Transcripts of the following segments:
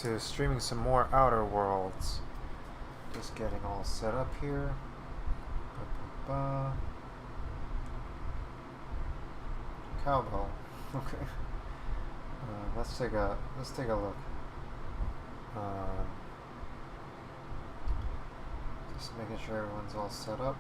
To streaming some more Outer Worlds. Just getting all set up here. Ba-ba-ba. Cowbell. Okay. Let's take a look. Um, just making sure everyone's all set up.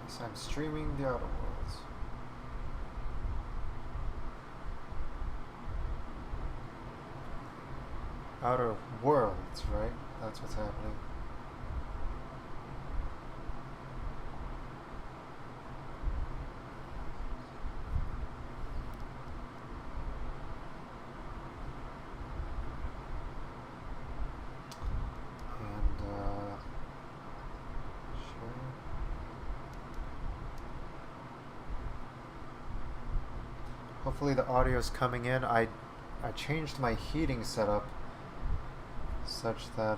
Yes, I'm streaming the Outer Worlds. Outer Worlds, right? That's what's happening. And, sure. Hopefully the audio's coming in. I changed my heating setup such that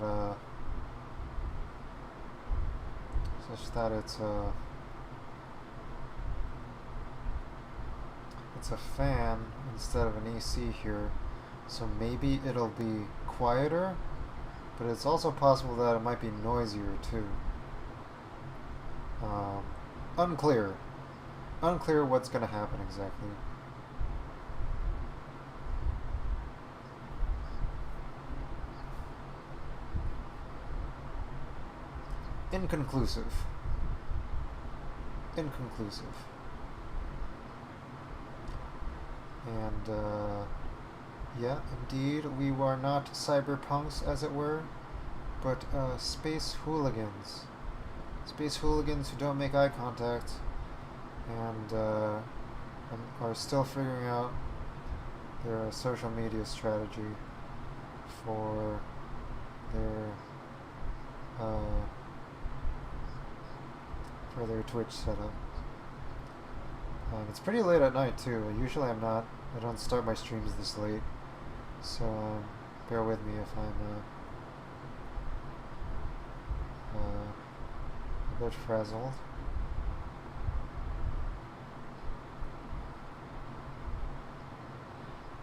it's a fan instead of an AC here, so maybe it'll be quieter, but it's also possible that it might be noisier too. Unclear. Unclear what's going to happen exactly. Inconclusive. And, yeah, indeed, we are not cyberpunks, as it were, but space hooligans. Space hooligans who don't make eye contact and are still figuring out their social media strategy for their Twitch setup. It's pretty late at night too. Usually I don't start my streams this late, so bear with me if I'm a bit frazzled.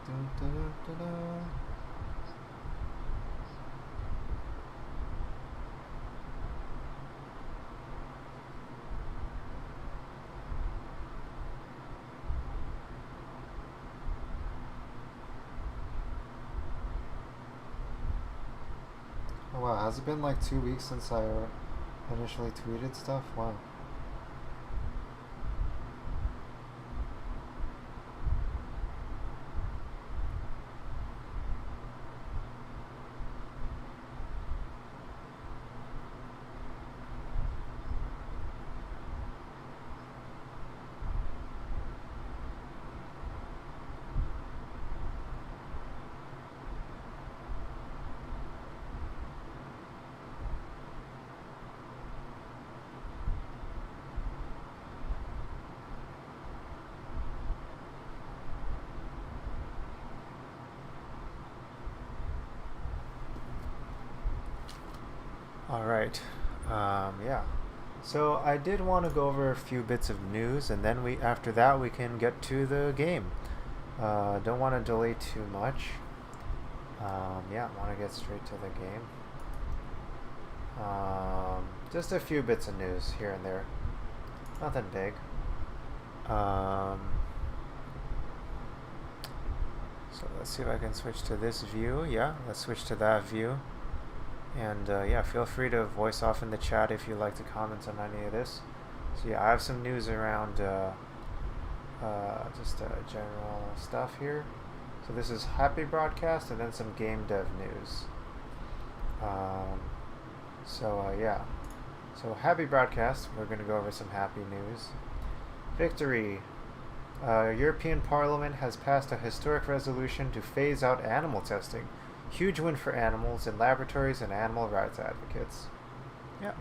Dun, dun, dun, dun, dun. Oh wow, has it been like 2 weeks since I initially tweeted stuff? Wow. Alright, yeah. So I did want to go over a few bits of news, and then after that we can get to the game. Don't want to delay too much. Yeah, want to get straight to the game. Just a few bits of news here and there. Nothing big. So let's see if I can switch to this view. Yeah, let's switch to that view. And yeah, feel free to voice off in the chat if you'd like to comment on any of this. So yeah, I have some news around just general stuff here. So this is Happy Broadcast and then some game dev news. Yeah. So Happy Broadcast, we're going to go over some happy news. Victory! European Parliament has passed a historic resolution to phase out animal testing. Huge win for animals in laboratories and animal rights advocates. Yeah,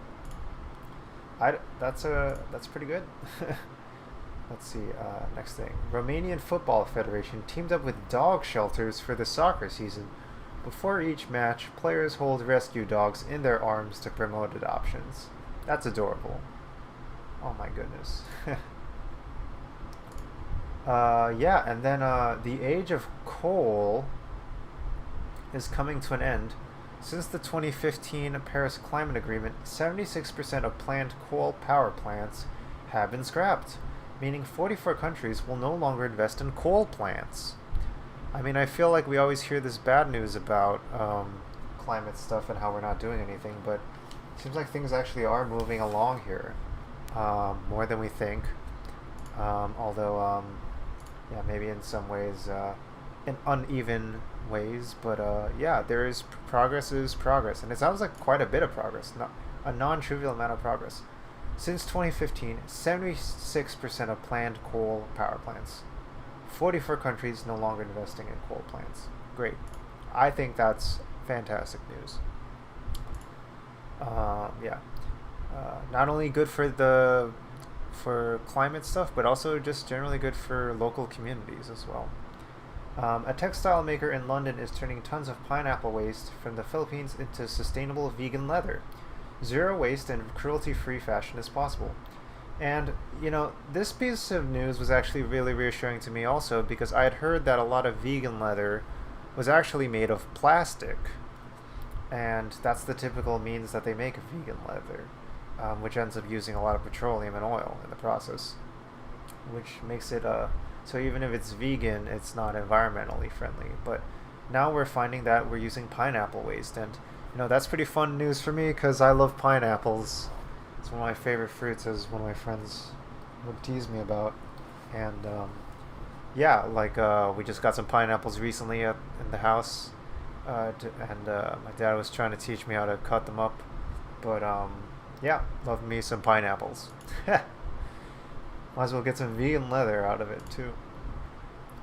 that's pretty good. Let's see. Next thing. Romanian Football Federation teamed up with dog shelters for the soccer season. Before each match, players hold rescue dogs in their arms to promote adoptions. That's adorable. Oh my goodness. Yeah, and then the age of coal is coming to an end. Since the 2015 Paris Climate Agreement, 76% of planned coal power plants have been scrapped, meaning 44 countries will no longer invest in coal plants. I mean, I feel like we always hear this bad news about climate stuff and how we're not doing anything, but it seems like things actually are moving along here more than we think. Although, yeah, maybe in some ways, in uneven ways, but yeah, there is progress is progress, and it sounds like quite a bit of progress, not a non-trivial amount of progress. Since 2015, 76% of planned coal power plants. 44 countries no longer investing in coal plants. Great. I think that's fantastic news. Yeah. Not only good for climate stuff, but also just generally good for local communities as well. A textile maker in London is turning tons of pineapple waste from the Philippines into sustainable vegan leather. Zero waste and cruelty-free fashion is possible. And, this piece of news was actually really reassuring to me also because I had heard that a lot of vegan leather was actually made of plastic. And that's the typical means that they make vegan leather, which ends up using a lot of petroleum and oil in the process, which makes it so even if it's vegan, it's not environmentally friendly. But now we're finding that we're using pineapple waste, and that's pretty fun news for me because I love pineapples. It's one of my favorite fruits, as one of my friends would tease me about. And yeah, like we just got some pineapples recently in the house, and my dad was trying to teach me how to cut them up. But yeah, love me some pineapples. Might as well get some vegan leather out of it too.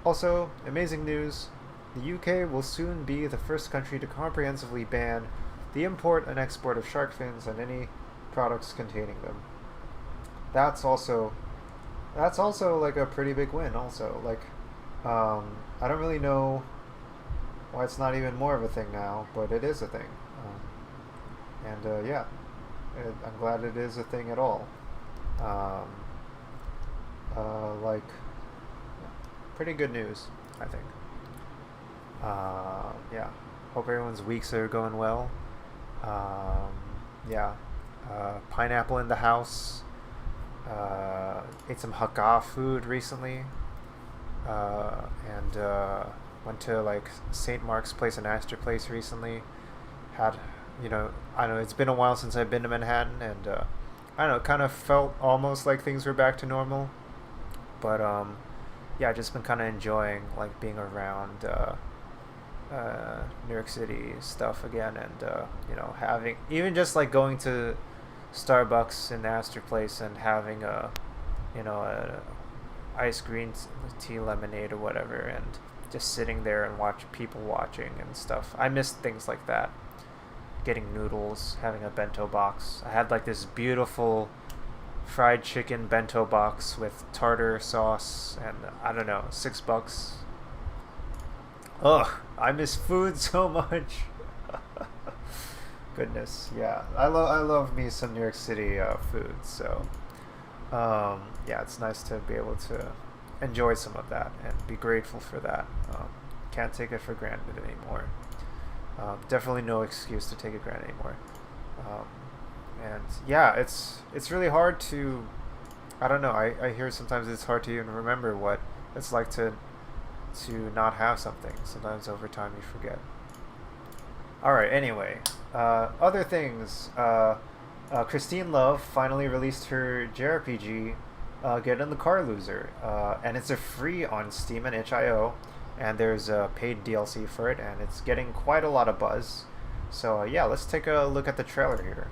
Also, amazing news. The UK will soon be the first country to comprehensively ban the import and export of shark fins and any products containing them. That's also like a pretty big win also. Like I don't really know why it's not even more of a thing now, but it is a thing. And yeah, I'm glad it is a thing at all. Like, pretty good news, I think. Yeah, hope everyone's weeks are going well. Yeah, pineapple in the house. Ate some Hakka food recently, and went to like St. Mark's Place and Astor Place recently. Had, I don't know, it's been a while since I've been to Manhattan, and I don't know, it kind of felt almost like things were back to normal. But yeah, I've just been kind of enjoying like being around New York City stuff again, and having even just like going to Starbucks in Astor Place and having a ice green tea lemonade or whatever, and just sitting there and watch people watching and stuff. I miss things like that. Getting noodles, having a bento box. I had like this beautiful fried chicken bento box with tartar sauce, and I don't know, $6. Ugh, I miss food so much. Goodness, yeah, I love me some New York City food. So, yeah, it's nice to be able to enjoy some of that and be grateful for that. Can't take it for granted anymore. Definitely no excuse to take it for granted anymore. And yeah, it's really hard to, I don't know, I hear sometimes it's hard to even remember what it's like to not have something. Sometimes over time you forget. Alright, anyway, other things. Christine Love finally released her JRPG, Get in the Car Loser, and it's a free on Steam and itch.io, and there's a paid DLC for it, and it's getting quite a lot of buzz. So yeah, let's take a look at the trailer here.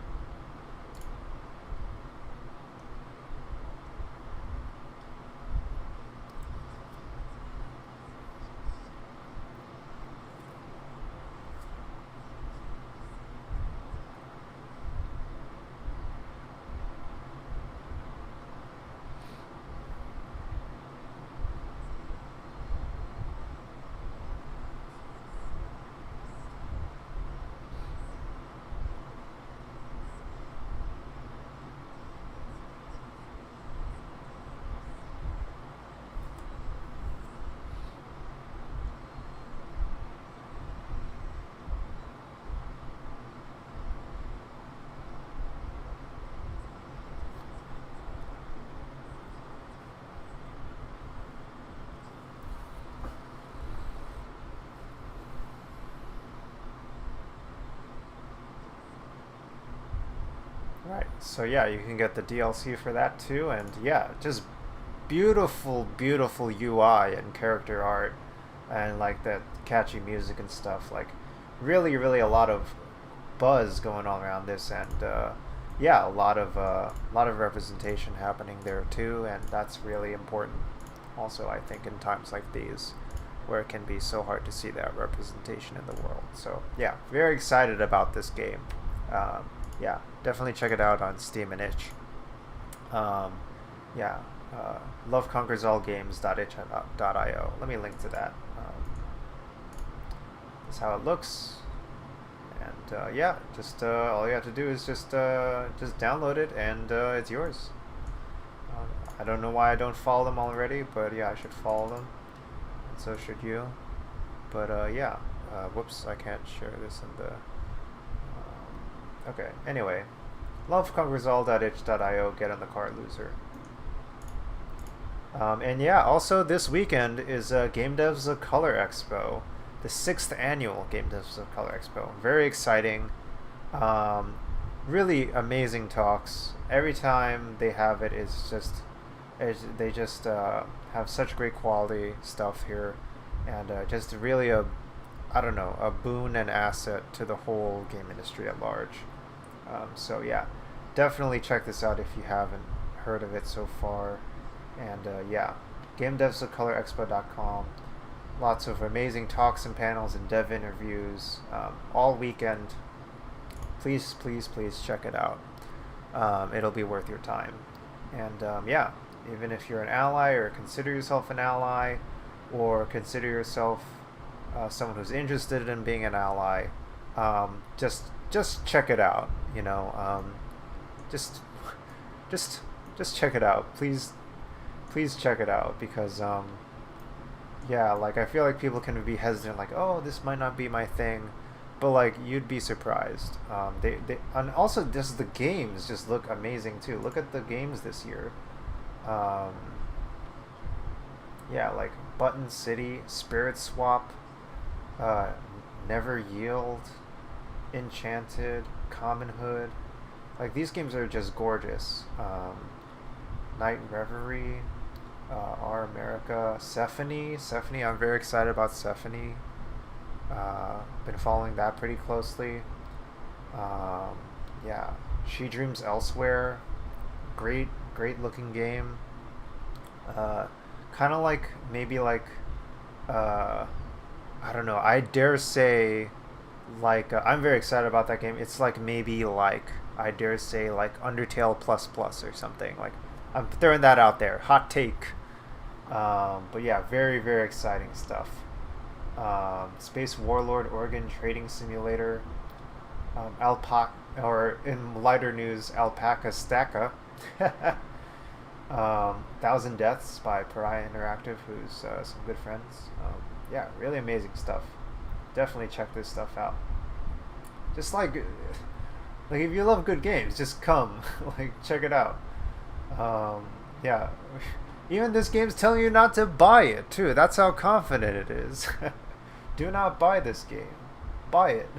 Right. So yeah, you can get the DLC for that too, and yeah, just beautiful, beautiful UI and character art, and like that catchy music and stuff. Like, really, really a lot of buzz going on around this, and yeah, a lot of representation happening there too, and that's really important. Also, I think in times like these, where it can be so hard to see that representation in the world. So yeah, very excited about this game. Um, yeah, definitely check it out on Steam and itch. Um, yeah, loveconquersallgames.itch.io. Let me link to that. That's how it looks. And yeah, just all you have to do is just download it, and it's yours. I don't know why I don't follow them already, but yeah, I should follow them, and so should you. But yeah, whoops, I can't share this in the. Okay, anyway, loveconquersall.itch.io. Get on the card loser. And yeah, also this weekend is Game Devs of Color Expo, the 6th annual Game Devs of Color Expo. Very exciting. Um, really amazing talks. Every time they have it, they just have such great quality stuff here, and just really I don't know, a boon and asset to the whole game industry at large. So yeah, definitely check this out if you haven't heard of it so far. And yeah, GameDevsOfColorExpo.com. Lots of amazing talks and panels and dev interviews all weekend. Please, please, please check it out. It'll be worth your time. And yeah, even if you're an ally or consider yourself an ally or consider yourself someone who's interested in being an ally, just check it out. You know, just just just check it out. Please check it out, because yeah, like I feel like people can be hesitant, like, oh, this might not be my thing, but like you'd be surprised. They and also just the games just look amazing too. Look at the games this year. Um, yeah, like Button City, Spirit Swap, uh, Never Yield, Enchanted, Commonhood. Like these games are just gorgeous. Night Reverie, Our America, Sephony. I'm very excited about Sephony. Been following that pretty closely. Yeah, She Dreams Elsewhere. Great looking game. Kind of like maybe like I don't know. I dare say like I'm very excited about that game. It's like maybe like I dare say like Undertale plus plus or something. Like I'm throwing that out there. Hot take. But yeah, very very exciting stuff. Space Warlord Organ Trading Simulator. Alpaca, or in lighter news, Alpaca Stacka. Thousand Deaths by Pariah Interactive, who's some good friends. Yeah, really amazing stuff. Definitely check this stuff out. Just like if you love good games, just come, like check it out. Yeah, even this game's telling you not to buy it too. That's how confident it is. Do not buy this game. Buy it.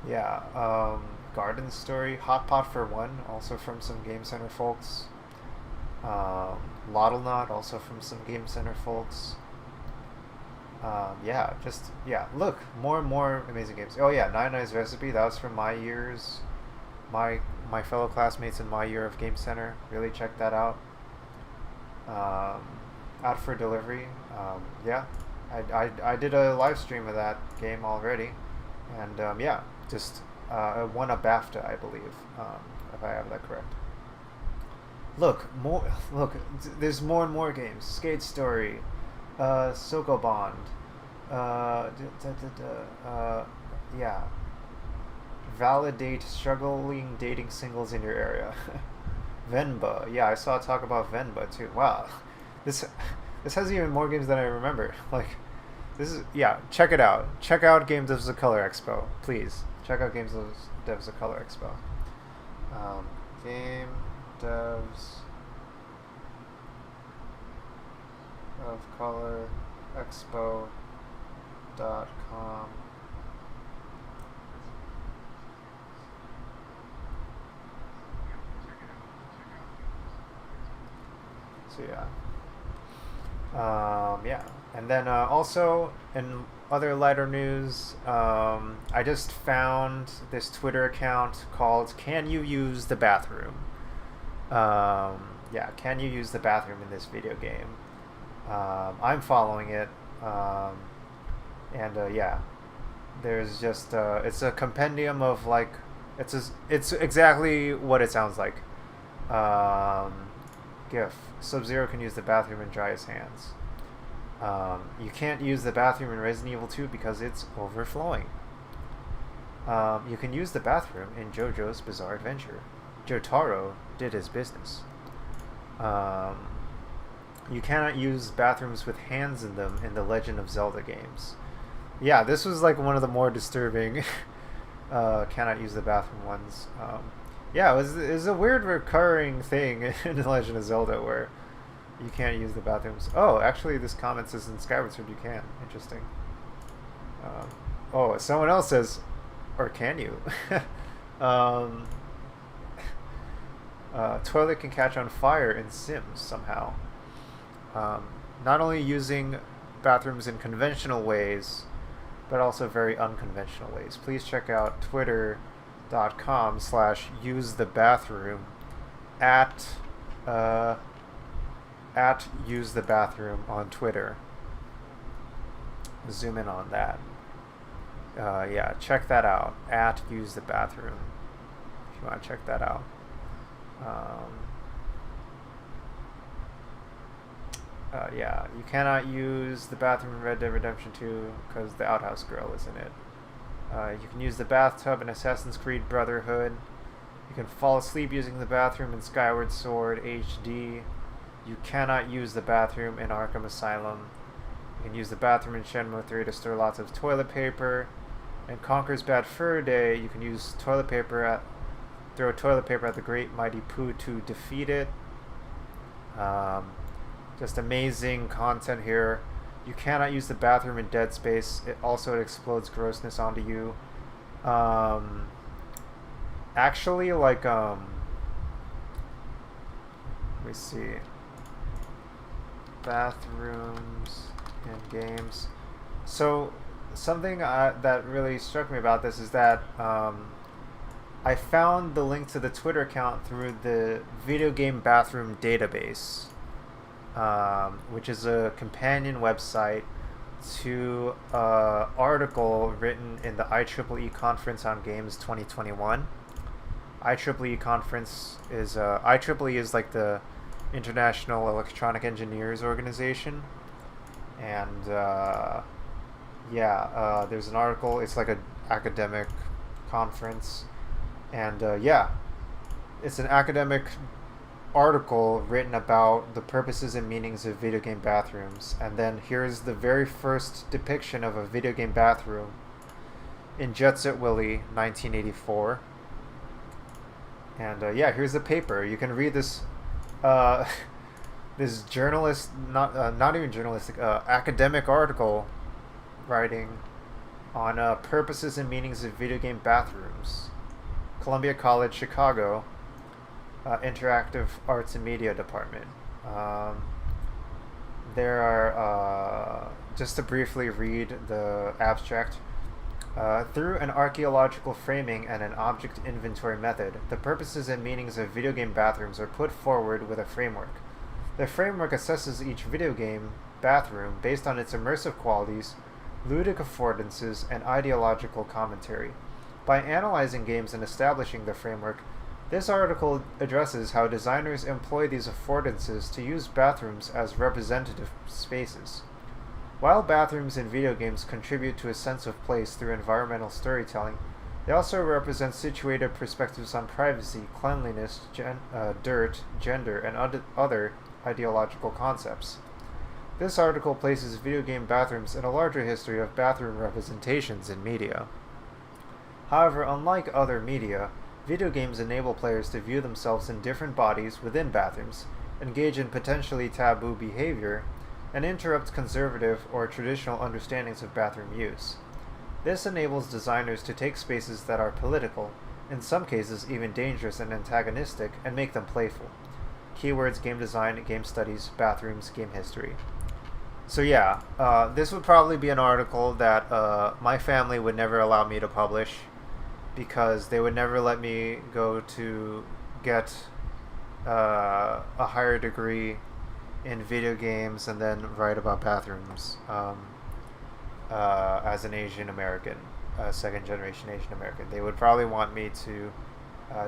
Yeah. Garden Story, Hot Pot for One, also from some Game Center folks. Lottlenot, also from some Game Center folks. Yeah, just yeah. Look, more and more amazing games. Oh yeah, Nine Nights Recipe. That was from my years, my fellow classmates in my year of Game Center. Really check that out. Out for Delivery. Yeah, I did a live stream of that game already, and yeah, just it won a BAFTA, I believe, if I have that correct. Look, more. Look, there's more and more games. Skate Story, Sokobond, yeah. Validate struggling dating singles in your area. Venba, yeah, I saw talk about Venba too. Wow, this this has even more games than I remember. Like, this is yeah. Check it out. Check out Games of the Color Expo, please. Check out Games of Devs of Color Expo. Game Devs of Color Expo.com. So yeah. And then also in other lighter news, I just found this Twitter account called "Can You Use the Bathroom?" Yeah, can you use the bathroom in this video game? I'm following it, and yeah, there's just it's a compendium of like it's exactly what it sounds like. Um, GIF: Sub-Zero can use the bathroom and dry his hands. You can't use the bathroom in Resident Evil 2 because it's overflowing. You can use the bathroom in JoJo's Bizarre Adventure. Jotaro did his business. You cannot use bathrooms with hands in them in the Legend of Zelda games. Yeah, this was like one of the more disturbing cannot use the bathroom ones. Yeah, it was a weird recurring thing in The Legend of Zelda where you can't use the bathrooms. Oh, actually, this comment says in Skyward Sword you can. Interesting. Oh, someone else says, or can you? Toilet can catch on fire in Sims somehow. Not only using bathrooms in conventional ways, but also very unconventional ways. Please check out twitter.com/usethebathroom at usethebathroom on Twitter. Zoom in on that. Yeah, check that out. At usethebathroom. If you want to check that out. Yeah, you cannot use the bathroom in Red Dead Redemption 2 because the outhouse girl is in it. You can use the bathtub in Assassin's Creed Brotherhood. You can fall asleep using the bathroom in Skyward Sword HD. You cannot use the bathroom in Arkham Asylum. You can use the bathroom in Shenmue 3 to store lots of toilet paper. In Conker's Bad Fur Day, you can use throw toilet paper at the Great Mighty Pooh to defeat it. Just amazing content here. You cannot use the bathroom in Dead Space. It explodes grossness onto you. Actually, like, let me see. Bathrooms in games. So, something that really struck me about this is that I found the link to the Twitter account through the Video Game Bathroom Database, which is a companion website to an article written in the IEEE Conference on Games 2021. IEEE Conference is IEEE is like the International Electronic Engineers Organization, and there's an article. It's like an academic conference, and it's an academic article written about the purposes and meanings of video game bathrooms. And then here's the very first depiction of a video game bathroom in Jet Set Willy 1984. And here's the paper. You can read this this journalist, not even journalistic, academic article writing on purposes and meanings of video game bathrooms. Columbia College, Chicago, Interactive Arts and Media Department. There are, just to briefly read the abstract, through an archaeological framing and an object inventory method, the purposes and meanings of video game bathrooms are put forward with a framework. The framework assesses each video game bathroom based on its immersive qualities, ludic affordances, and ideological commentary. By analyzing games and establishing the framework, this article addresses how designers employ these affordances to use bathrooms as representative spaces. While bathrooms in video games contribute to a sense of place through environmental storytelling, they also represent situated perspectives on privacy, cleanliness, dirt, gender, and other ideological concepts. This article places video game bathrooms in a larger history of bathroom representations in media. However, unlike other media, video games enable players to view themselves in different bodies within bathrooms, engage in potentially taboo behavior, and interrupt conservative or traditional understandings of bathroom use. This enables designers to take spaces that are political, in some cases even dangerous and antagonistic, and make them playful. Keywords, game design, game studies, bathrooms, game history. So yeah, this would probably be an article that my family would never allow me to publish because they would never let me go to get a higher degree in video games and then write about bathrooms as an Asian American, second generation Asian American. They would probably want me to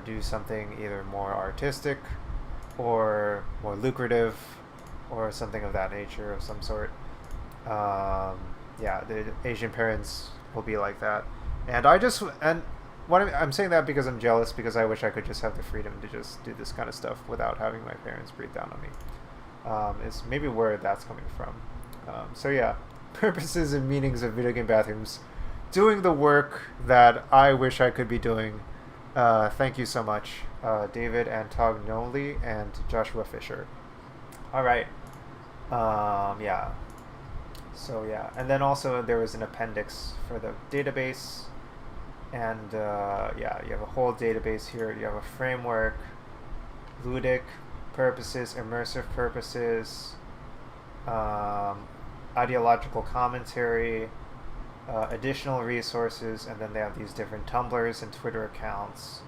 do something either more artistic or more lucrative or something of that nature of some sort. Yeah, the Asian parents will be like that, and I'm saying that because I'm jealous because I wish I could just have the freedom to just do this kind of stuff without having my parents breathe down on me. Is maybe where that's coming from. So yeah, purposes and meanings of video game bathrooms, doing the work that I wish I could be doing. Thank you so much, David Antognoli and Joshua Fisher. All right. Yeah. So yeah, and then also there was an appendix for the database, and yeah, you have a whole database here. You have a framework, ludic purposes, immersive purposes, ideological commentary, additional resources, and then they have these different Tumblrs and Twitter accounts.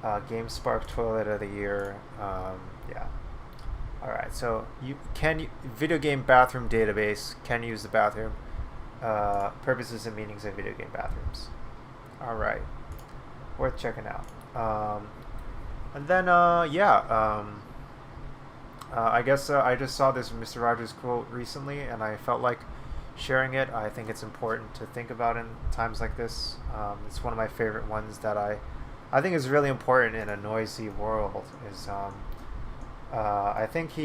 GameSpark Toilet of the Year. Yeah. All right. So video game bathroom database can use the bathroom. Purposes and meanings of video game bathrooms. All right. Worth checking out. And then yeah. I guess I just saw this Mr. Rogers quote recently, and I felt like sharing it. I think it's important to think about in times like this. It's one of my favorite ones that I think is really important in a noisy world. Is I think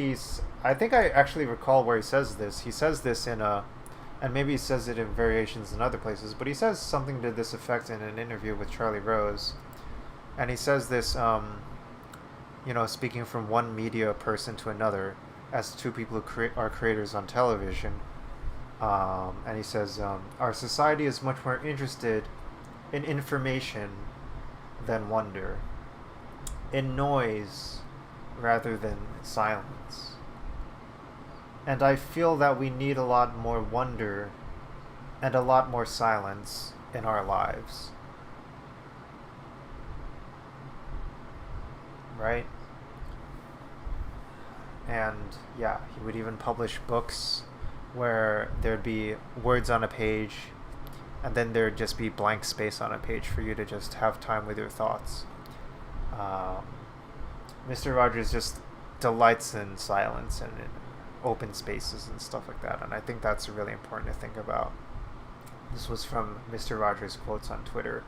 I actually recall where he says this. He says this in a, and maybe he says it in variations in other places, but he says something to this effect in an interview with Charlie Rose, and he says this. Speaking from one media person to another, as two people who are creators on television. And he says, our society is much more interested in information than wonder, in noise rather than silence. And I feel that we need a lot more wonder and a lot more silence in our lives. Right? And yeah, he would even publish books where there'd be words on a page and then there'd just be blank space on a page for you to just have time with your thoughts. Mr. Rogers just delights in silence and in open spaces and stuff like that, and I think that's really important to think about. This was from Mr. Rogers' quotes on Twitter.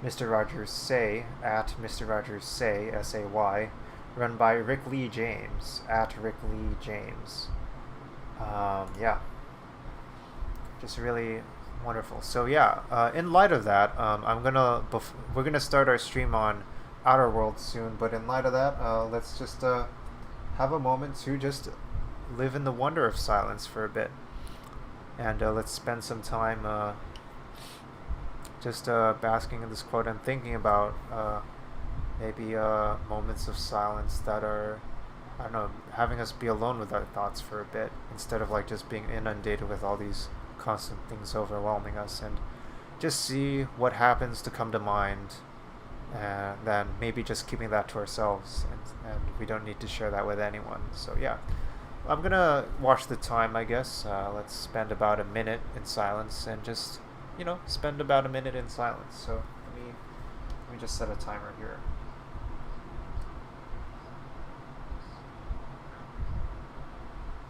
Mr. Rogers Say, at Mr. Rogers Say, S-A-Y, run by Rick Lee James, at Rick Lee James. Yeah. Just really wonderful. So yeah, in light of that, we're gonna start our stream on Outer Worlds soon, but in light of that, let's just have a moment to just live in the wonder of silence for a bit. And let's spend some time just basking in this quote and thinking about maybe moments of silence that are, I don't know, having us be alone with our thoughts for a bit instead of like just being inundated with all these constant things overwhelming us, and just see what happens to come to mind, and then maybe just keeping that to ourselves, and we don't need to share that with anyone. So yeah, I'm gonna watch the time, I guess. Let's spend about a minute in silence and just, spend about a minute in silence. So let me just set a timer here.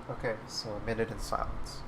Okay, so a minute in silence.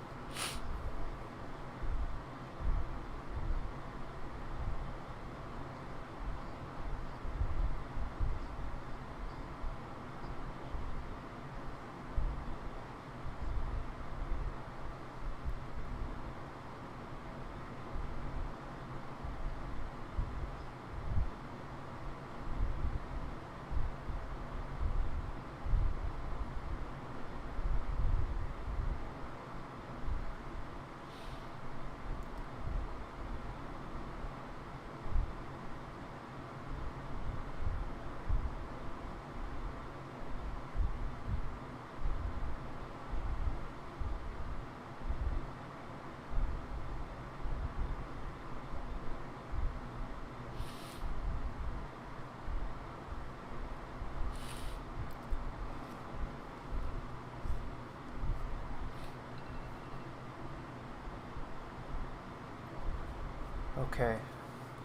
Okay,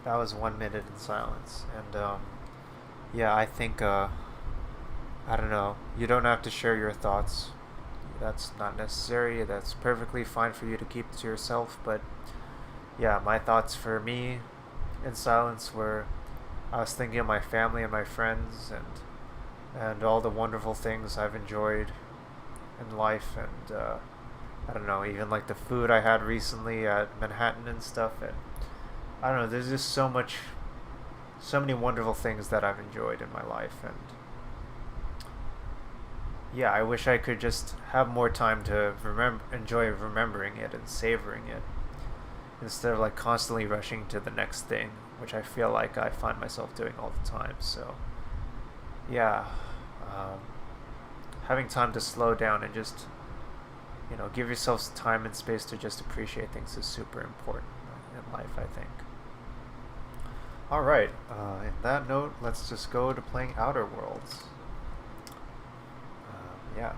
that was 1 minute in silence, and yeah, I think I don't know. You don't have to share your thoughts. That's not necessary. That's perfectly fine for you to keep to yourself. But yeah, my thoughts for me in silence were I was thinking of my family and my friends and all the wonderful things I've enjoyed in life, and I don't know, even like the food I had recently at Manhattan and stuff. And I don't know. There's just so many wonderful things that I've enjoyed in my life, and yeah, I wish I could just have more time to enjoy remembering it and savoring it instead of like constantly rushing to the next thing, which I feel like I find myself doing all the time. So yeah, um, having time to slow down and just give yourself time and space to just appreciate things is super important in life, I think. All right. In that note, let's just go to playing Outer Worlds. Yeah.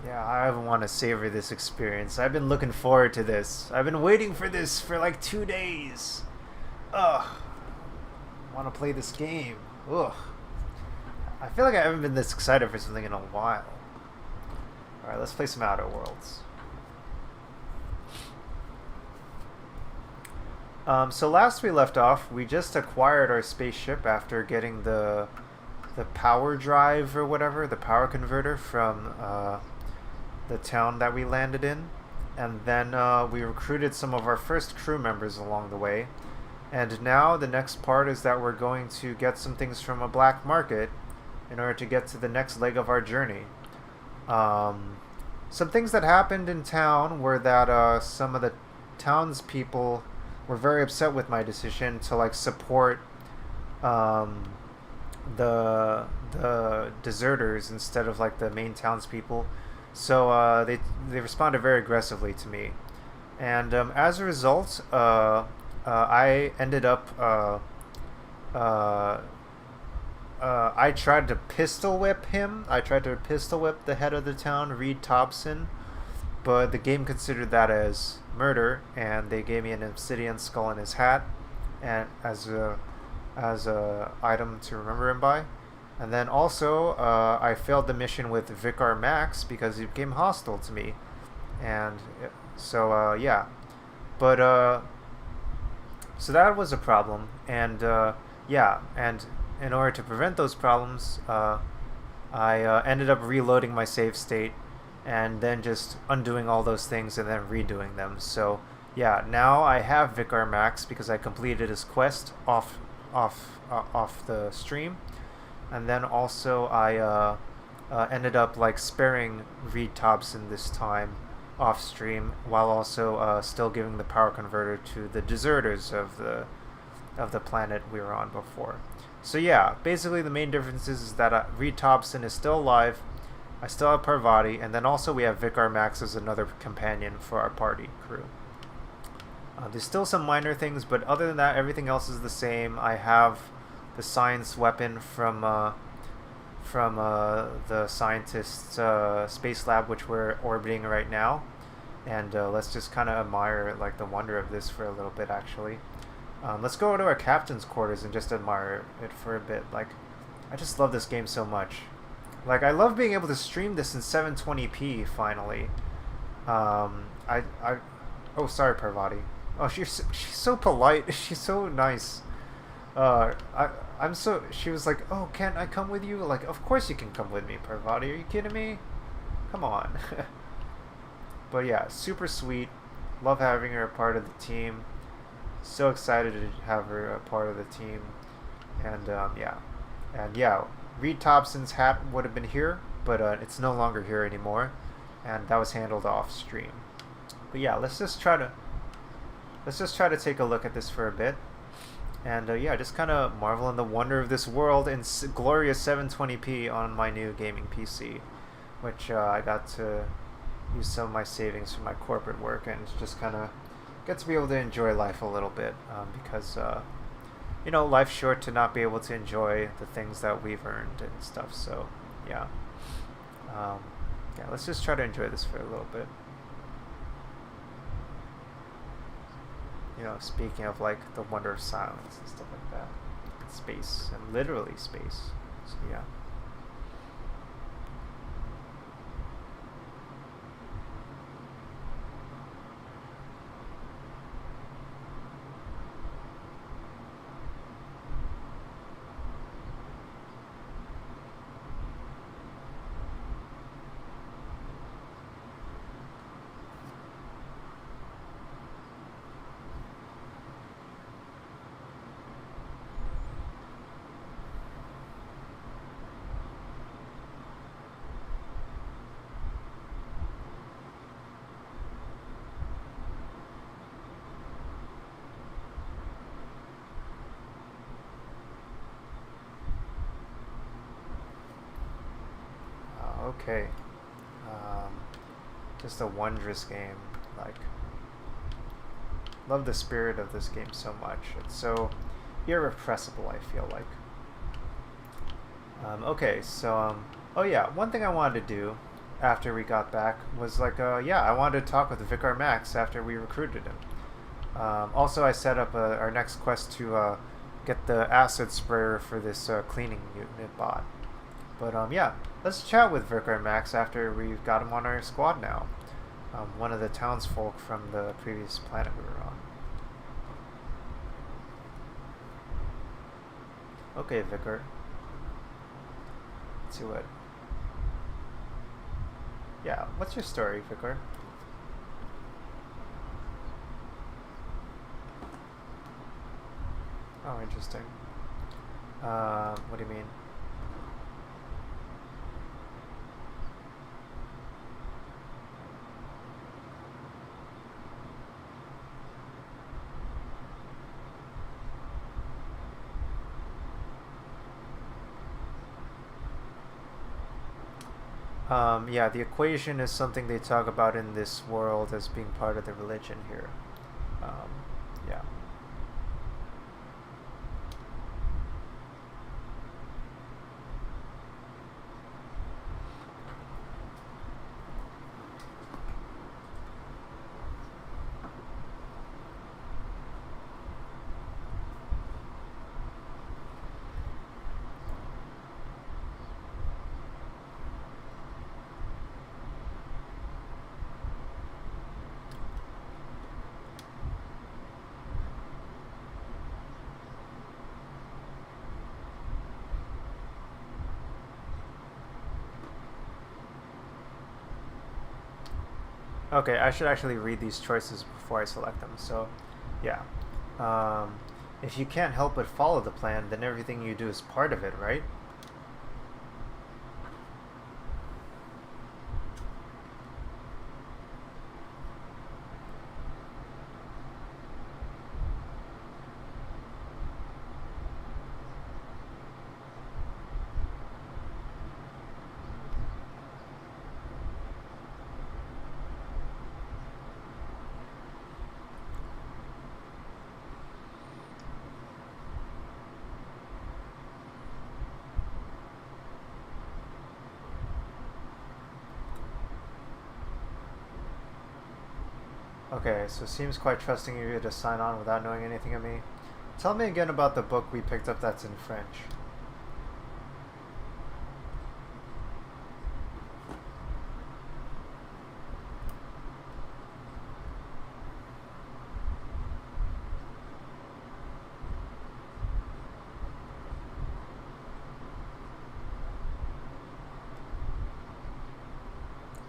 Yeah, I want to savor this experience. I've been looking forward to this. I've been waiting for this for like 2 days. Ugh. I want to play this game. Ugh. I feel like I haven't been this excited for something in a while. Alright, let's play some Outer Worlds. So last we left off, we just acquired our spaceship after getting the power drive or whatever, the power converter from the town that we landed in, and then we recruited some of our first crew members along the way. And now the next part is that we're going to get some things from a black market in order to get to the next leg of our journey. Some things that happened in town were that some of the townspeople were very upset with my decision to like support the deserters instead of like the main townspeople. So they responded very aggressively to me, and as a result, I ended up I tried to pistol whip him. I tried to pistol whip the head of the town, Reed Thompson, but the game considered that as murder, and they gave me an obsidian skull in his hat, and as a item to remember him by. And then also, I failed the mission with Vicar Max because he became hostile to me, and so yeah, but so that was a problem, and yeah, and in order to prevent those problems, I ended up reloading my save state, and then just undoing all those things and then redoing them. So yeah, now I have Vicar Max because I completed his quest off the stream, and then also I ended up like sparing Reed Thompson this time off stream while also still giving the power converter to the deserters of the planet we were on before. So yeah, basically the main difference is that Reed Thompson is still alive, I still have Parvati, and then also we have Vicar Max as another companion for our party crew. There's still some minor things, but other than that, everything else is the same. I have the science weapon from the scientist's space lab, which we're orbiting right now, and let's just kind of admire like the wonder of this for a little bit. Actually, let's go to our captain's quarters and just admire it for a bit. Like, I just love this game so much. Like, I love being able to stream this in 720p finally. I oh, sorry, Parvati. Oh, she's so polite. She's so nice. I'm so. She was like, "Oh, can't I come with you?" Like, of course you can come with me, Parvati. Are you kidding me? Come on. But yeah, super sweet. Love having her a part of the team. So excited to have her a part of the team. And yeah, Reed Thompson's hat would have been here, but it's no longer here anymore, and that was handled off stream. But yeah, let's just try to take a look at this for a bit. And yeah, just kind of marvel in the wonder of this world in glorious 720p on my new gaming PC, which I got to use some of my savings from my corporate work, and just kind of get to be able to enjoy life a little bit, because life's short to not be able to enjoy the things that we've earned and stuff. So yeah, um, yeah, let's just try to enjoy this for a little bit. Speaking of like the wonder of silence and stuff like that, space, and literally space. So yeah. Okay. Um, just a wondrous game. Like, love the spirit of this game so much. It's so irrepressible, I feel like. Okay, so, oh yeah, one thing I wanted to do after we got back was like, yeah, I wanted to talk with Vicar Max after we recruited him. Also, I set up our next quest to get the acid sprayer for this cleaning unit bot. But yeah, let's chat with Vicar Max after we've got him on our squad now. One of the townsfolk from the previous planet we were on. Okay, Vicar. Let's see what. Yeah, what's your story, Vicar? Oh, interesting. What do you mean? Yeah, the equation is something they talk about in this world as being part of the religion here. Um, yeah. Okay, I should actually read these choices before I select them. So, yeah. Um, if you can't help but follow the plan, then everything you do is part of it, right? Okay, so it seems quite trusting of you to sign on without knowing anything of me. Tell me again about the book we picked up that's in French.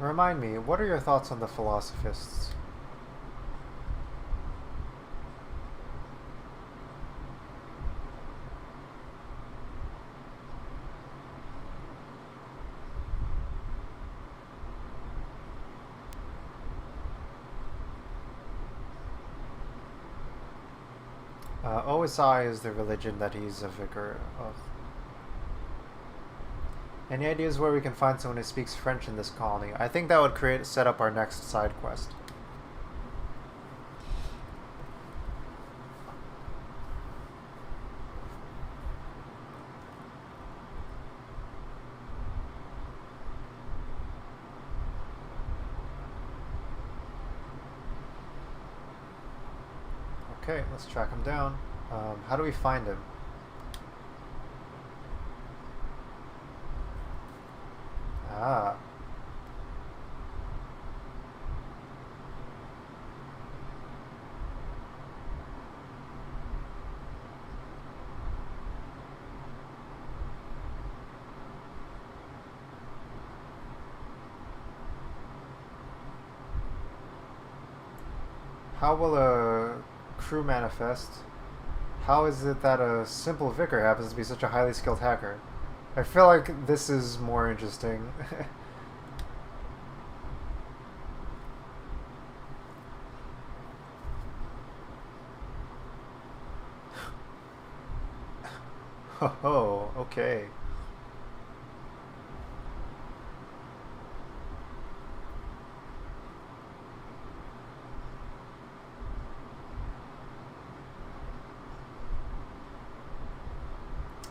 Remind me, what are your thoughts on the philosophists? OSI is the religion that he's a vicar of. Any ideas where we can find someone who speaks French in this colony? I think that would set up our next side quest. Okay, let's track him down. How do we find him? Ah. How will a crew manifest? How is it that a simple vicar happens to be such a highly skilled hacker? I feel like this is more interesting. Oh, okay.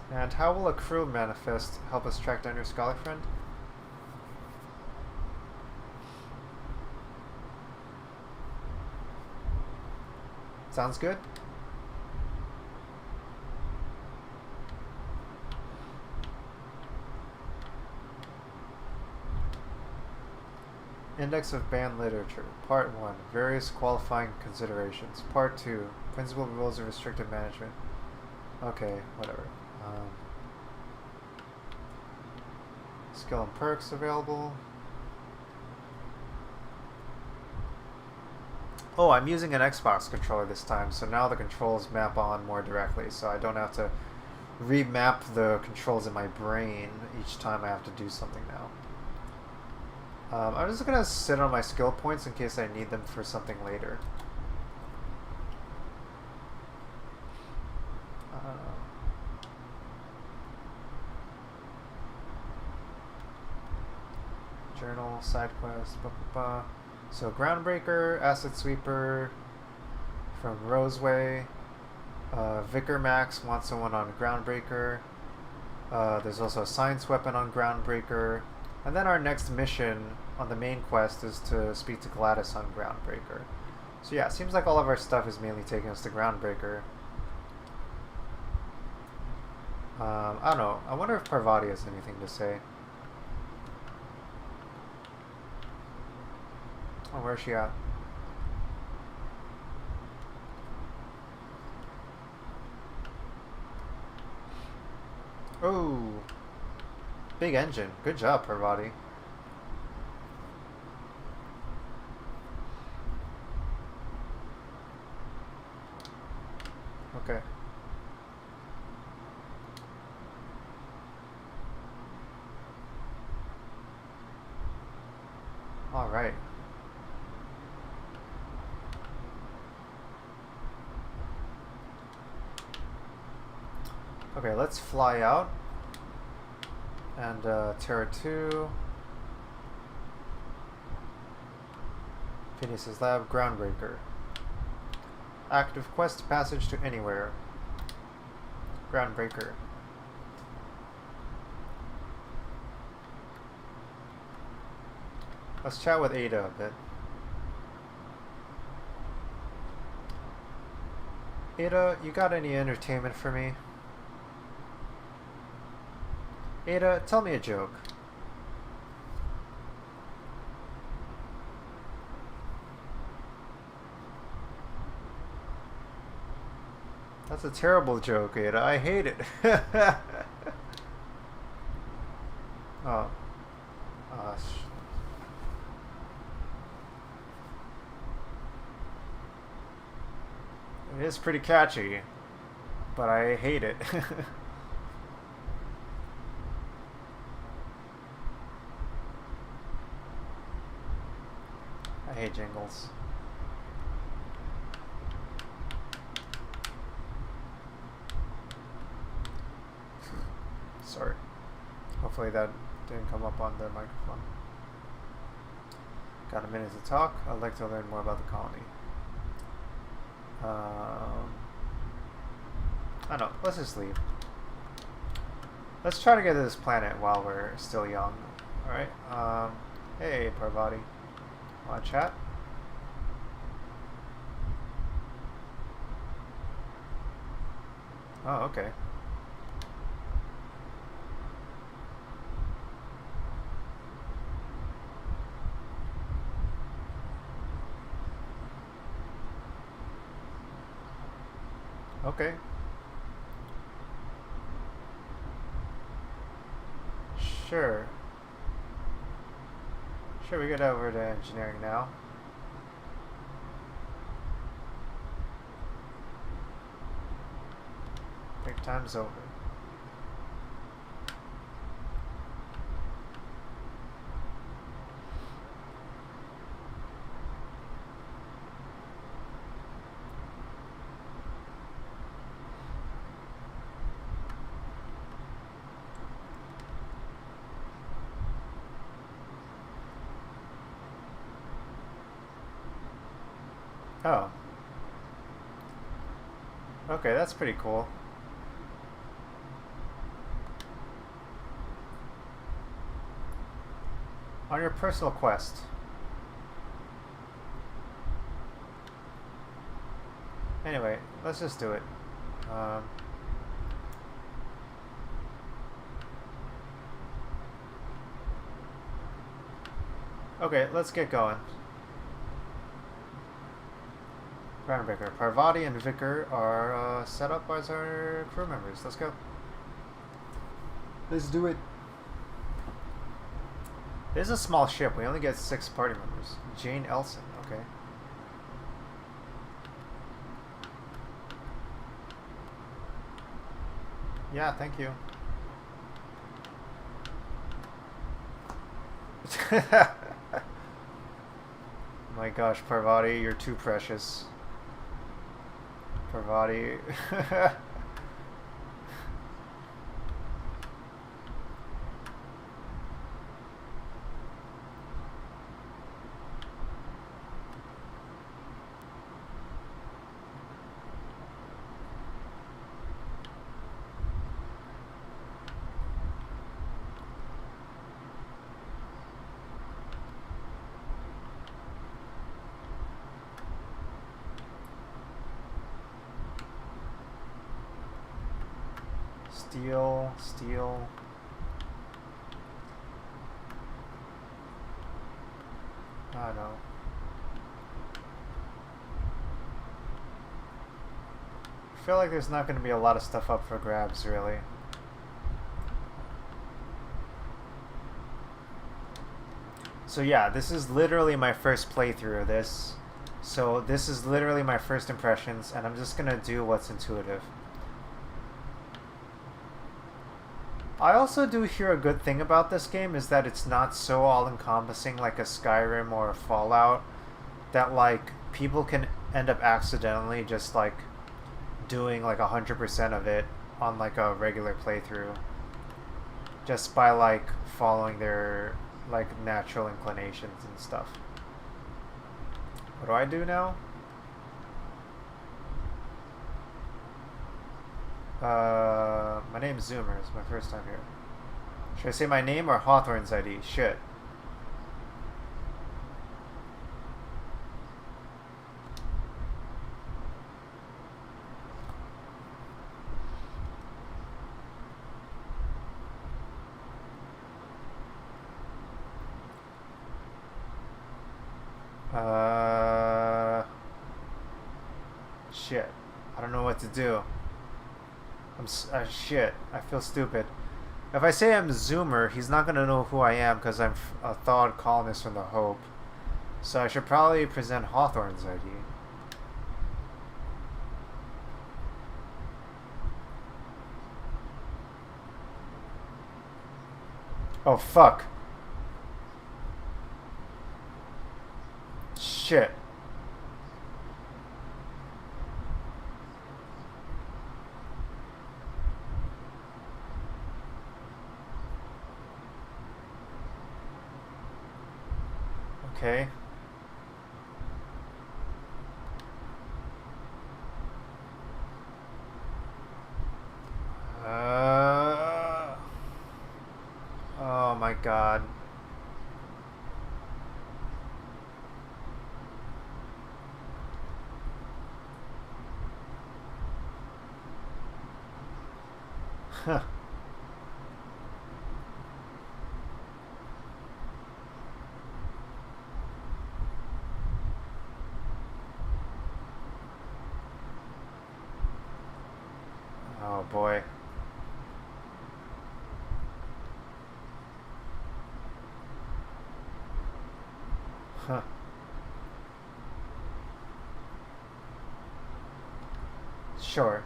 And how will a crew manifest help us track down your scholar friend? Sounds good? Index of Banned Literature. Part 1. Various qualifying considerations. Part 2. Principal rules of restrictive management. Okay, whatever. Skill and perks available. Oh, I'm using an Xbox controller this time, so now the controls map on more directly, so I don't have to remap the controls in my brain each time I have to do something now. I'm just going to sit on my skill points in case I need them for something later. Journal, side quest, blah, blah, blah. So Groundbreaker, Acid Sweeper from Roseway. Vicar Max wants someone on Groundbreaker. There's also a science weapon on Groundbreaker. And then our next mission on the main quest is to speak to Gladys on Groundbreaker. So yeah, it seems like all of our stuff is mainly taking us to Groundbreaker. I don't know. I wonder if Parvati has anything to say. Oh, where's she at? Oh, big engine. Good job, Parvati. Okay. All right. Okay, let's fly out. And Terra 2. Phineas's Lab, Groundbreaker. Active quest passage to anywhere. Groundbreaker. Let's chat with Ada a bit. Ada, you got any entertainment for me? Ada, tell me a joke. That's a terrible joke, Ada. I hate it. Oh. It is pretty catchy, but I hate it. I hate jingles. Hopefully that didn't come up on the microphone. Got a minute to talk. I'd like to learn more about the colony. I don't know. Let's just leave. Let's try to get to this planet while we're still young. Alright. Hey, Parvati. Want to chat? Oh, okay. Okay. Sure. Sure, we get over to engineering now. Break time's over. Oh. Okay, that's pretty cool. On your personal quest. Anyway, let's just do it. Okay, let's get going. Groundbreaker. Parvati and Vicar are set up as our crew members. Let's go. Let's do it. This is a small ship. We only get 6 party members. Jane Elson. Okay. Yeah, thank you. My gosh, Parvati, you're too precious. Parvati. Steel. I don't know. I feel like there's not going to be a lot of stuff up for grabs, really. So yeah, this is literally my first playthrough of this. So this is literally my first impressions, and I'm just going to do what's intuitive. I also do hear a good thing about this game is that it's not so all-encompassing like a Skyrim or a Fallout, that like people can end up accidentally just like doing like 100% of it on like a regular playthrough just by like following their like natural inclinations and stuff. What do I do now? My name's Zoomer. It's my first time here. Should I say my name or Hawthorne's ID? Shit. Shit. I don't know what to do. Shit. I feel stupid. If I say I'm Zoomer, he's not gonna know who I am because I'm a thawed colonist from the Hope. So I should probably present Hawthorne's ID. Oh, fuck. Shit. Okay. Oh my god. Oh boy. Huh. Sure.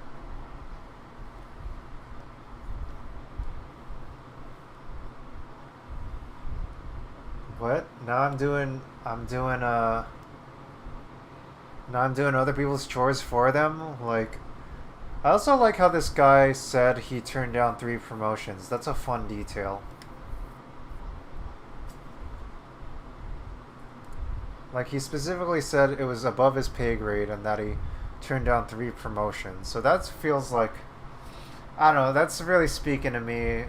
What? Now I'm doing other people's chores for them? Like, I also like how this guy said he turned down 3 promotions. That's a fun detail. Like, he specifically said it was above his pay grade and that he turned down 3 promotions. So that feels like, I don't know, that's really speaking to me,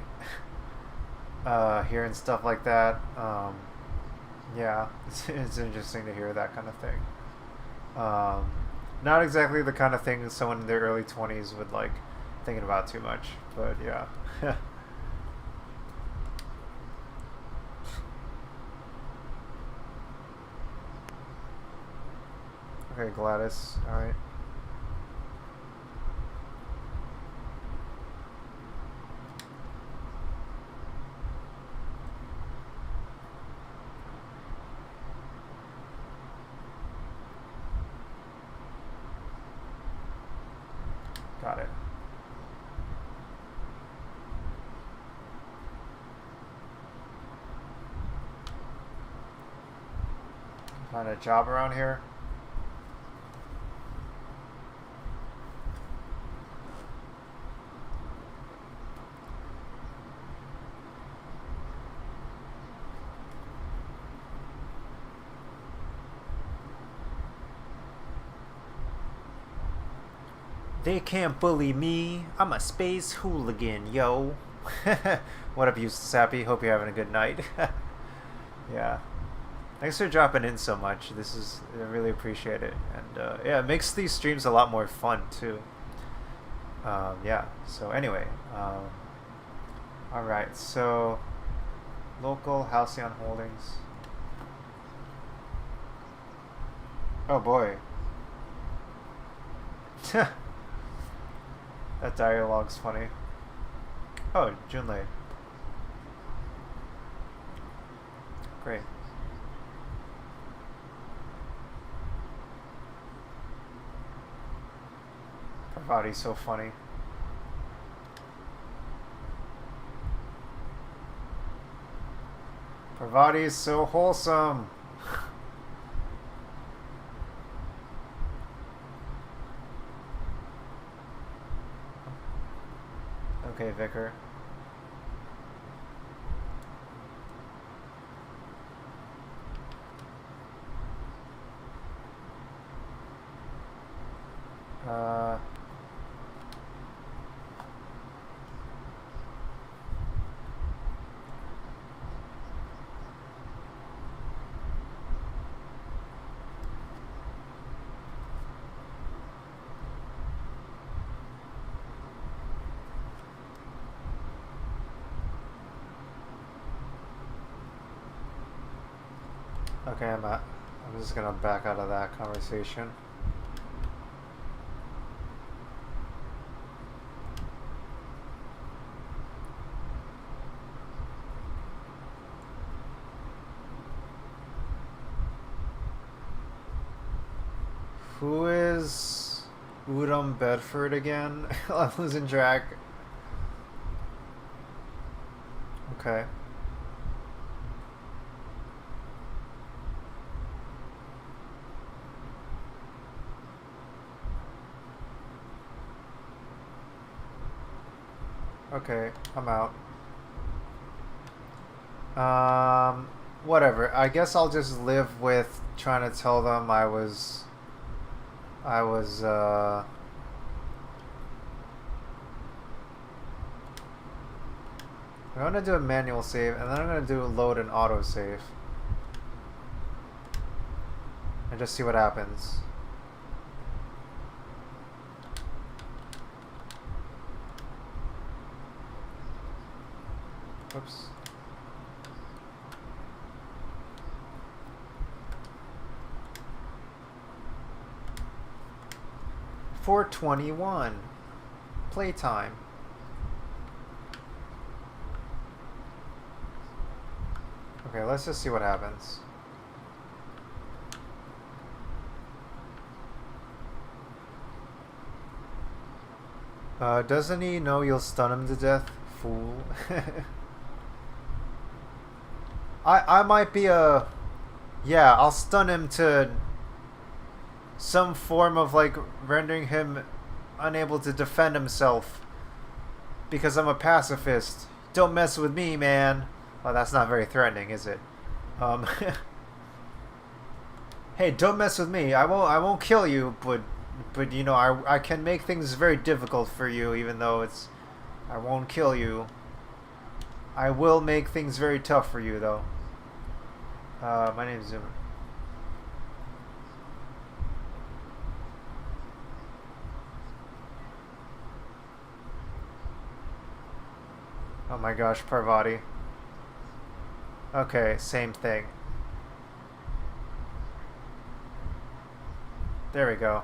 hearing stuff like that. Yeah, it's interesting to hear that kind of thing. Um, Not exactly the kind of thing someone in their early 20s would like thinking about too much, but yeah. Okay, Gladys. All right. Got it. Find a job around here. They can't bully me. I'm a space hooligan, yo. What up, you sappy? Hope you're having a good night. Yeah. Thanks for dropping in so much. I really appreciate it. And yeah, it makes these streams a lot more fun, too. Yeah, so anyway. Alright, so local Halcyon Holdings. Oh boy. That dialogue's funny. Oh, Junlei. Great. Parvati's so funny. Parvati's so wholesome. Okay, Vicar. Uh... Okay, I'm just gonna back out of that conversation. Who is Udom Bedford again? I'm losing track. Okay. Okay, I'm out. Whatever. I guess I'll just live with trying to tell them I was, I'm gonna do a manual save, and then I'm gonna do load and auto save. And just see what happens. Oops. $4:21. Playtime. Okay, let's just see what happens. Doesn't he know you'll stun him to death, fool? I might be a... Yeah, I'll stun him to some form of, like, rendering him unable to defend himself. Because I'm a pacifist. Don't mess with me, man. Well, that's not very threatening, is it? Hey, don't mess with me. I won't kill you, but you know, I can make things very difficult for you, even though I won't kill you. I will make things very tough for you, though. My name's Zoomer. Oh my gosh, Parvati. Okay, same thing. There we go.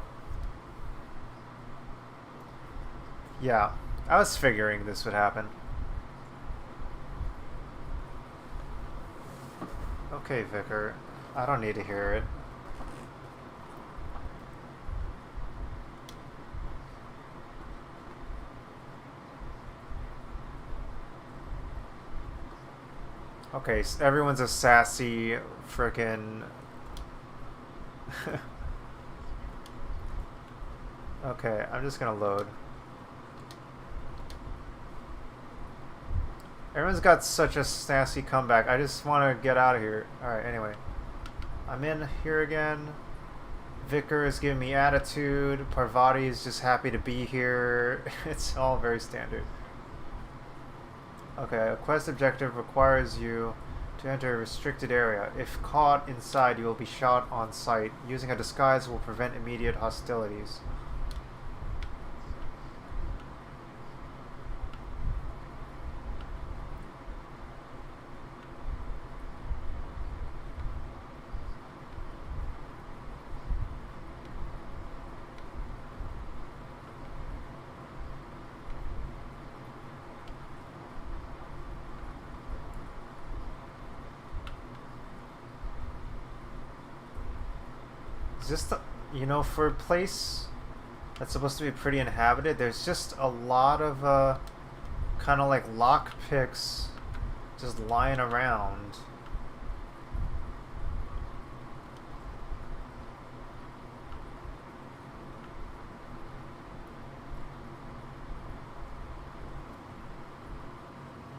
Yeah, I was figuring this would happen. Okay, Vicar. I don't need to hear it. Okay, so everyone's a sassy frickin' Okay, I'm just gonna load. Everyone's got such a sassy comeback. I just want to get out of here. Alright, anyway. I'm in here again. Vicar is giving me attitude. Parvati is just happy to be here. It's all very standard. Okay, a quest objective requires you to enter a restricted area. If caught inside, you will be shot on sight. Using a disguise will prevent immediate hostilities. Just, you know, for a place that's supposed to be pretty inhabited, there's just a lot of kind of like lock picks just lying around.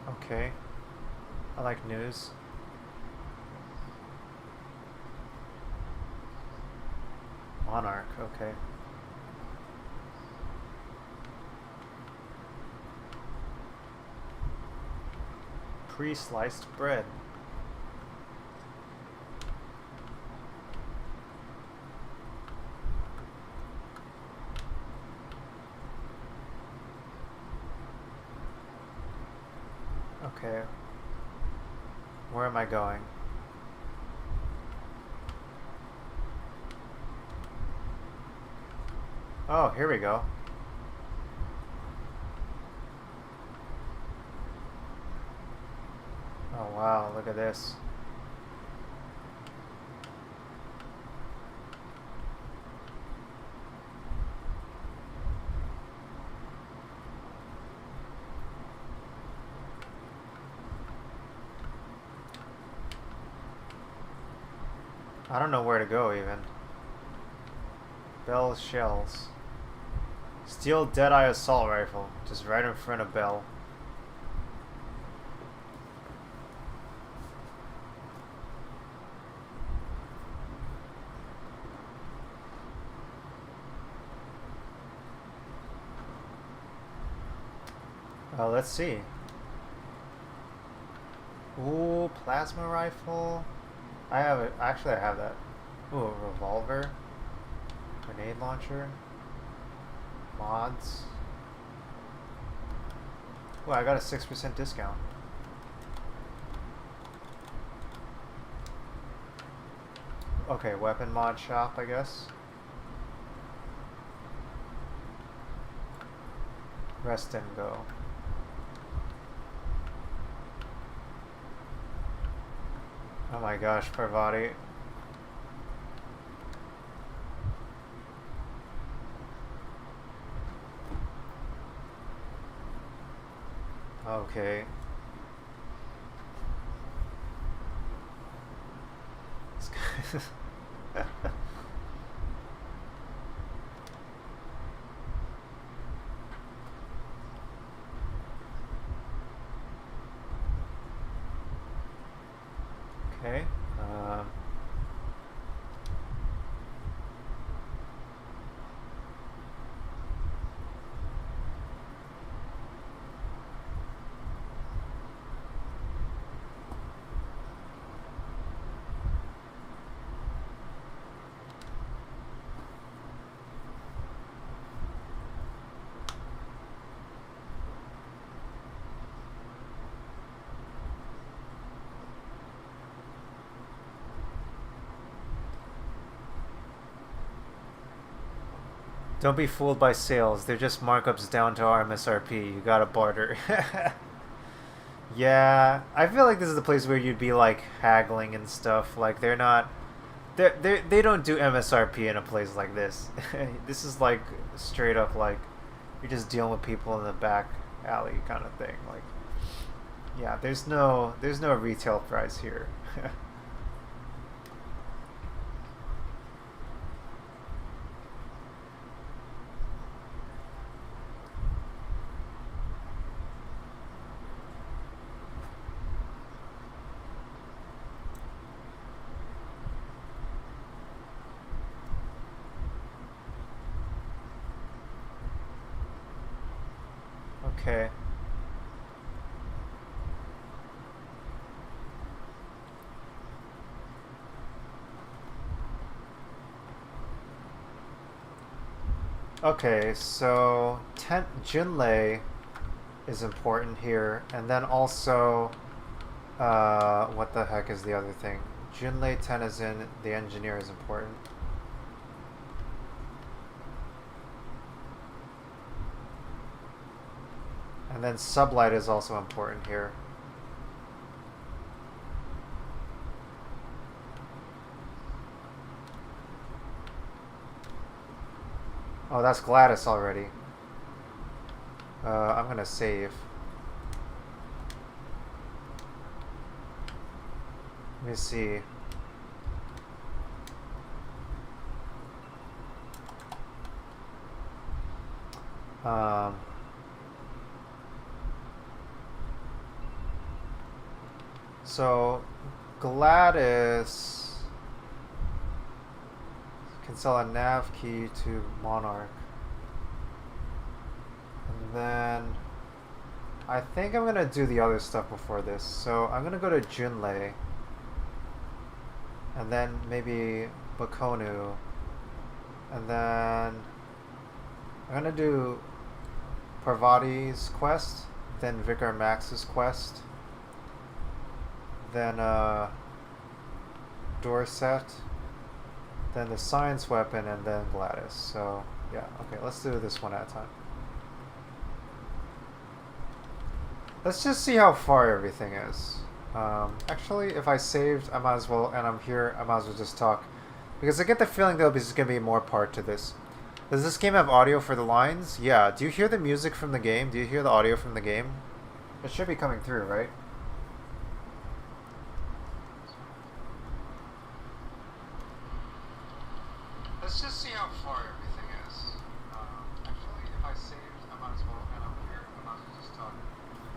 Okay, I like news. Monarch, okay. Pre-sliced bread. Okay. Where am I going? Oh, here we go. Oh wow, look at this. I don't know where to go even. Bell shells. Steel Deadeye assault rifle, just right in front of Bell. Let's see. Ooh, plasma rifle. I have it. Actually, I have that. Ooh, a revolver. Grenade launcher. Mods. Ooh, I got a 6% discount. Okay, weapon mod shop, I guess. Rest and go. Oh my gosh, Parvati. Okay. Okay. Don't be fooled by sales. They're just markups down to our MSRP. You gotta barter. Yeah, I feel like this is the place where you'd be like haggling and stuff. Like they're not, they don't do MSRP in a place like this. This is like straight up like you're just dealing with people in the back alley kind of thing. Like, yeah, there's no retail price here. Okay. Okay, so Junlei is important here, and then also, what the heck is the other thing? Junlei Tennyson, the engineer, is important. And then Sublight is also important here. Oh, that's Gladys already. I'm gonna save. Let me see. Um, so Gladys can sell a nav key to Monarch. And then I think I'm gonna do the other stuff before this. So I'm gonna go to Junlei. And then maybe Bakonu. And then I'm gonna do Parvati's quest, then Vicar Max's quest, then Dorset, then the science weapon, and then Gladys. So yeah, okay, let's do this one at a time. Let's just see how far everything is. Actually, if I saved, I might as well, and I'm here, I might as well just talk. Because I get the feeling there'll be going to be more part to this. Does this game have audio for the lines? Yeah. Do you hear the music from the game? Do you hear the audio from the game? It should be coming through, right? Let's just see how far everything is. Actually, if I saved, I might as well, and I'm here, I might as well just talk.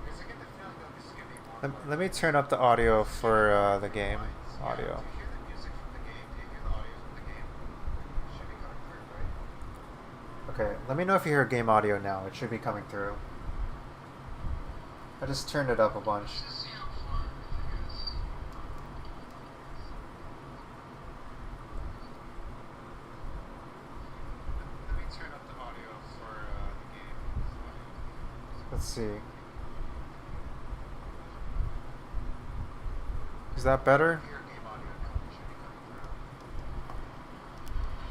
Because I get the feeling that this is going to be more. Let me turn up the audio for the game. Audio. Okay, let me know if you hear game audio now. It should be coming through. I just turned it up a bunch. Let me turn up the audio for the game. Let's see. Is that better?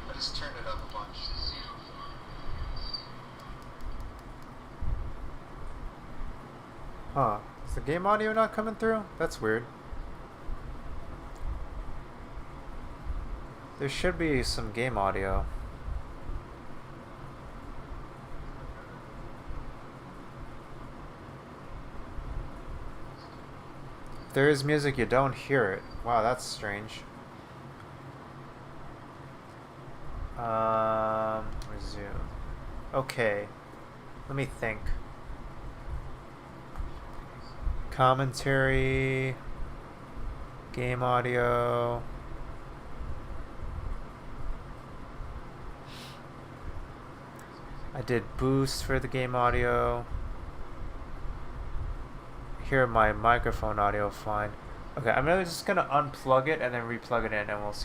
I just turned it up a bunch. Huh. Is the game audio not coming through? That's weird. There should be some game audio. If there is music, you don't hear it. Wow, that's strange. Resume. Okay. Let me think. Commentary. Game audio. I did boost for the game audio. Hear my microphone audio fine. Okay, I'm just gonna unplug it and then replug it in and we'll see.